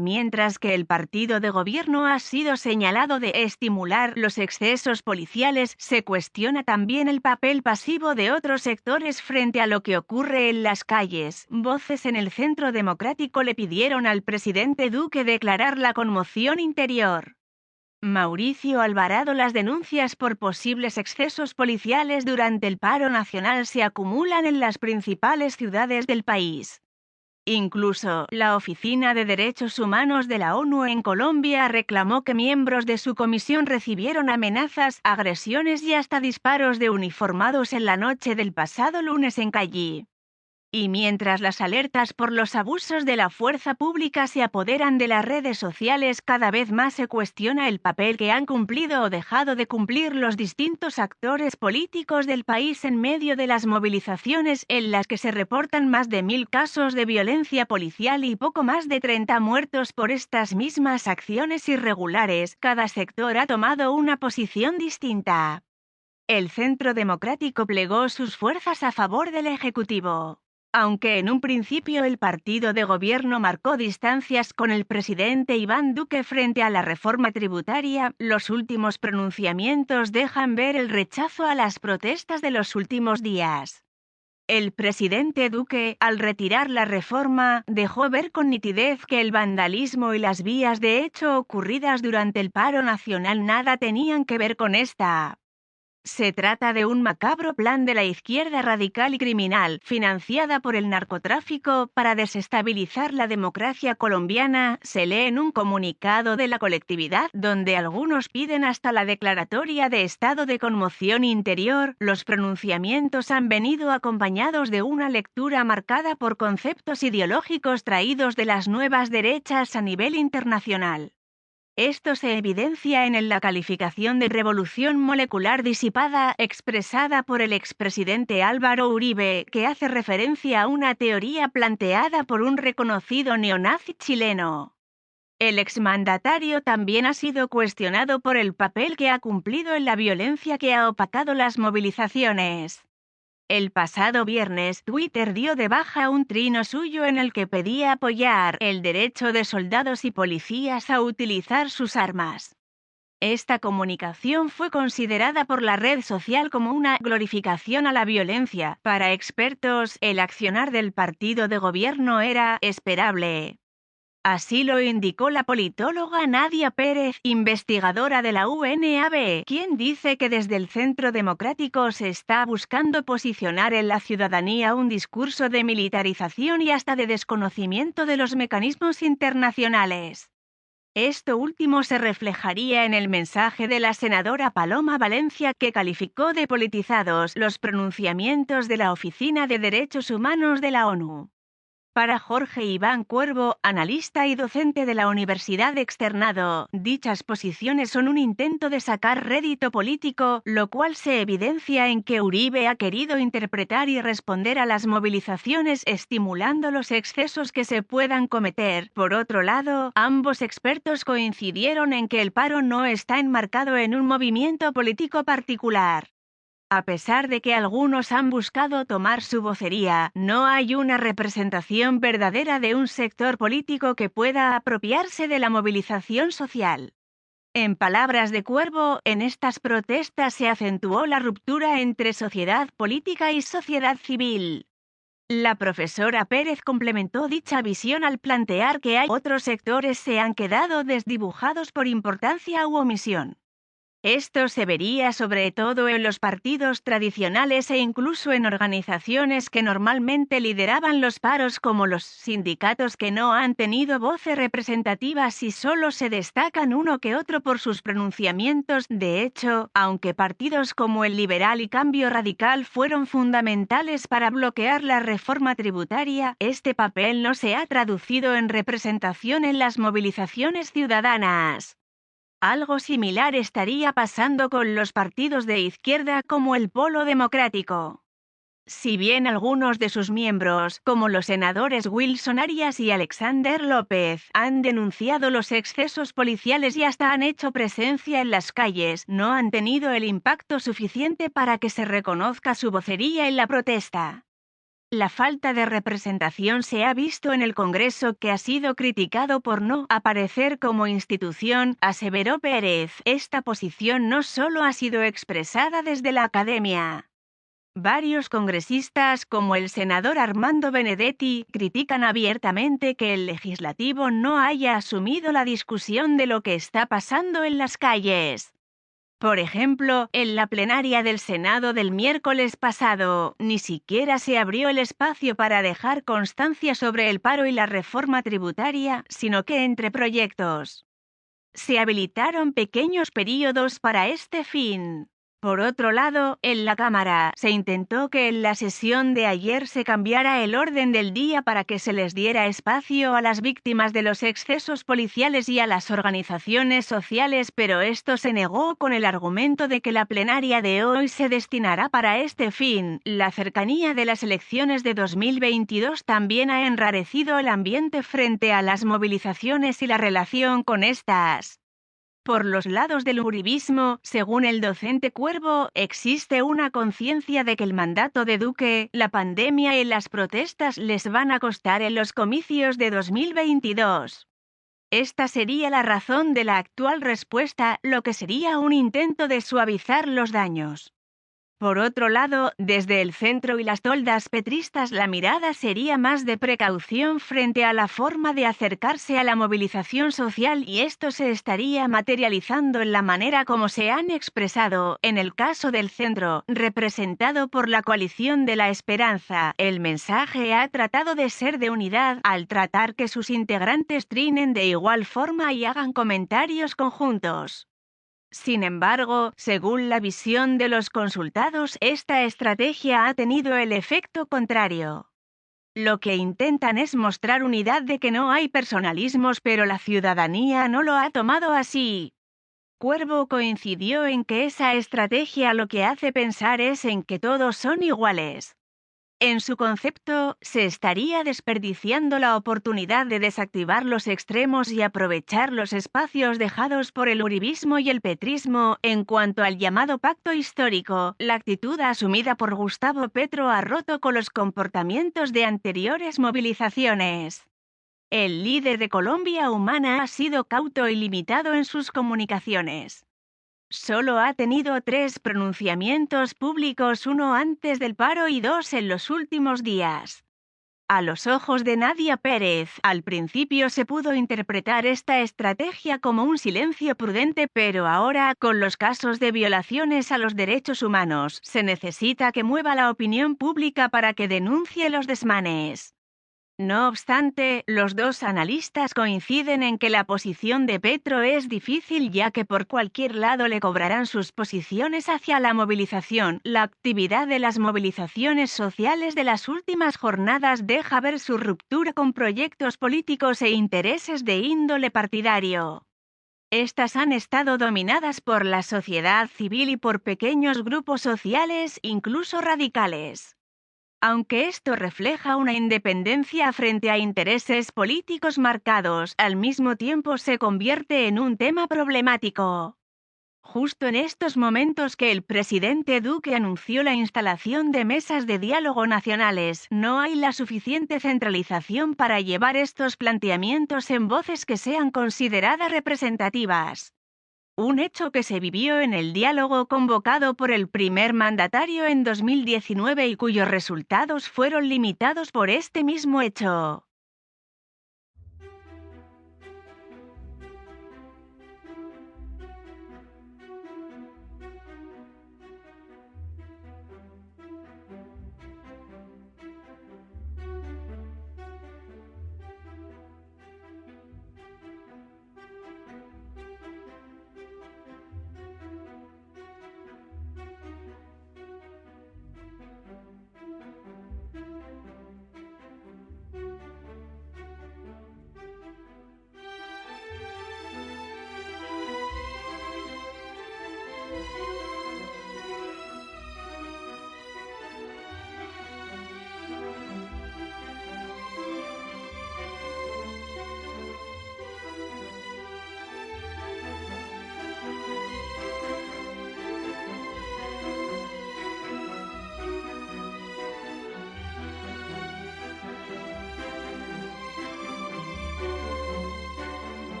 Mientras que el partido de gobierno ha sido señalado de estimular los excesos policiales, se cuestiona también el papel pasivo de otros sectores frente a lo que ocurre en las calles. Voces en el Centro Democrático le pidieron al presidente Duque declarar la conmoción interior. Mauricio Alvarado. Las denuncias por posibles excesos policiales durante el paro nacional se acumulan en las principales ciudades del país. Incluso, la Oficina de Derechos Humanos de la ONU en Colombia reclamó que miembros de su comisión recibieron amenazas, agresiones y hasta disparos de uniformados en la noche del pasado lunes en Cali. Y mientras las alertas por los abusos de la fuerza pública se apoderan de las redes sociales, cada vez más se cuestiona el papel que han cumplido o dejado de cumplir los distintos actores políticos del país en medio de las movilizaciones, en las que se reportan más de 1000 casos de violencia policial y poco más de 30 muertos por estas mismas acciones irregulares. Cada sector ha tomado una posición distinta. El Centro Democrático plegó sus fuerzas a favor del Ejecutivo. Aunque en un principio el partido de gobierno marcó distancias con el presidente Iván Duque frente a la reforma tributaria, los últimos pronunciamientos dejan ver el rechazo a las protestas de los últimos días. El presidente Duque, al retirar la reforma, dejó ver con nitidez que el vandalismo y las vías de hecho ocurridas durante el paro nacional nada tenían que ver con esta. Se trata de un macabro plan de la izquierda radical y criminal, financiada por el narcotráfico, para desestabilizar la democracia colombiana, se lee en un comunicado de la colectividad, donde algunos piden hasta la declaratoria de estado de conmoción interior. Los pronunciamientos han venido acompañados de una lectura marcada por conceptos ideológicos traídos de las nuevas derechas a nivel internacional. Esto se evidencia en la calificación de revolución molecular disipada expresada por el expresidente Álvaro Uribe, que hace referencia a una teoría planteada por un reconocido neonazi chileno. El exmandatario también ha sido cuestionado por el papel que ha cumplido en la violencia que ha opacado las movilizaciones. El pasado viernes, Twitter dio de baja un trino suyo en el que pedía apoyar el derecho de soldados y policías a utilizar sus armas. Esta comunicación fue considerada por la red social como una glorificación a la violencia. Para expertos, el accionar del partido de gobierno era esperable. Así lo indicó la politóloga Nadia Pérez, investigadora de la UNAB, quien dice que desde el Centro Democrático se está buscando posicionar en la ciudadanía un discurso de militarización y hasta de desconocimiento de los mecanismos internacionales. Esto último se reflejaría en el mensaje de la senadora Paloma Valencia, que calificó de politizados los pronunciamientos de la Oficina de Derechos Humanos de la ONU. Para Jorge Iván Cuervo, analista y docente de la Universidad Externado, dichas posiciones son un intento de sacar rédito político, lo cual se evidencia en que Uribe ha querido interpretar y responder a las movilizaciones estimulando los excesos que se puedan cometer. Por otro lado, ambos expertos coincidieron en que el paro no está enmarcado en un movimiento político particular. A pesar de que algunos han buscado tomar su vocería, no hay una representación verdadera de un sector político que pueda apropiarse de la movilización social. En palabras de Cuervo, en estas protestas se acentuó la ruptura entre sociedad política y sociedad civil. La profesora Pérez complementó dicha visión al plantear que hay otros sectores se han quedado desdibujados por importancia u omisión. Esto se vería sobre todo en los partidos tradicionales e incluso en organizaciones que normalmente lideraban los paros, como los sindicatos, que no han tenido voces representativas y solo se destacan uno que otro por sus pronunciamientos. De hecho, aunque partidos como el Liberal y Cambio Radical fueron fundamentales para bloquear la reforma tributaria, este papel no se ha traducido en representación en las movilizaciones ciudadanas. Algo similar estaría pasando con los partidos de izquierda como el Polo Democrático. Si bien algunos de sus miembros, como los senadores Wilson Arias y Alexander López, han denunciado los excesos policiales y hasta han hecho presencia en las calles, no han tenido el impacto suficiente para que se reconozca su vocería en la protesta. La falta de representación se ha visto en el Congreso, que ha sido criticado por no aparecer como institución, aseveró Pérez. Esta posición no solo ha sido expresada desde la academia. Varios congresistas, como el senador Armando Benedetti, critican abiertamente que el legislativo no haya asumido la discusión de lo que está pasando en las calles. Por ejemplo, en la plenaria del Senado del miércoles pasado, ni siquiera se abrió el espacio para dejar constancia sobre el paro y la reforma tributaria, sino que entre proyectos se habilitaron pequeños períodos para este fin. Por otro lado, en la Cámara, se intentó que en la sesión de ayer se cambiara el orden del día para que se les diera espacio a las víctimas de los excesos policiales y a las organizaciones sociales, pero esto se negó con el argumento de que la plenaria de hoy se destinará para este fin. La cercanía de las elecciones de 2022 también ha enrarecido el ambiente frente a las movilizaciones y la relación con estas. Por los lados del uribismo, según el docente Cuervo, existe una conciencia de que el mandato de Duque, la pandemia y las protestas les van a costar en los comicios de 2022. Esta sería la razón de la actual respuesta, lo que sería un intento de suavizar los daños. Por otro lado, desde el centro y las toldas petristas la mirada sería más de precaución frente a la forma de acercarse a la movilización social, y esto se estaría materializando en la manera como se han expresado. En el caso del centro, representado por la coalición de la esperanza, el mensaje ha tratado de ser de unidad, al tratar que sus integrantes trinen de igual forma y hagan comentarios conjuntos. Sin embargo, según la visión de los consultados, esta estrategia ha tenido el efecto contrario. Lo que intentan es mostrar unidad, de que no hay personalismos, pero la ciudadanía no lo ha tomado así. Cuervo coincidió en que esa estrategia lo que hace pensar es en que todos son iguales. En su concepto, se estaría desperdiciando la oportunidad de desactivar los extremos y aprovechar los espacios dejados por el uribismo y el petrismo. En cuanto al llamado pacto histórico, la actitud asumida por Gustavo Petro ha roto con los comportamientos de anteriores movilizaciones. El líder de Colombia Humana ha sido cauto y limitado en sus comunicaciones. Solo ha tenido 3 pronunciamientos públicos, 1 antes del paro y 2 en los últimos días. A los ojos de Nadia Pérez, al principio se pudo interpretar esta estrategia como un silencio prudente, pero ahora, con los casos de violaciones a los derechos humanos, se necesita que mueva la opinión pública para que denuncie los desmanes. No obstante, los dos analistas coinciden en que la posición de Petro es difícil, ya que por cualquier lado le cobrarán sus posiciones hacia la movilización. La actividad de las movilizaciones sociales de las últimas jornadas deja ver su ruptura con proyectos políticos e intereses de índole partidario. Estas han estado dominadas por la sociedad civil y por pequeños grupos sociales, incluso radicales. Aunque esto refleja una independencia frente a intereses políticos marcados, al mismo tiempo se convierte en un tema problemático. Justo en estos momentos que el presidente Duque anunció la instalación de mesas de diálogo nacionales, no hay la suficiente centralización para llevar estos planteamientos en voces que sean consideradas representativas. Un hecho que se vivió en el diálogo convocado por el primer mandatario en 2019 y cuyos resultados fueron limitados por este mismo hecho.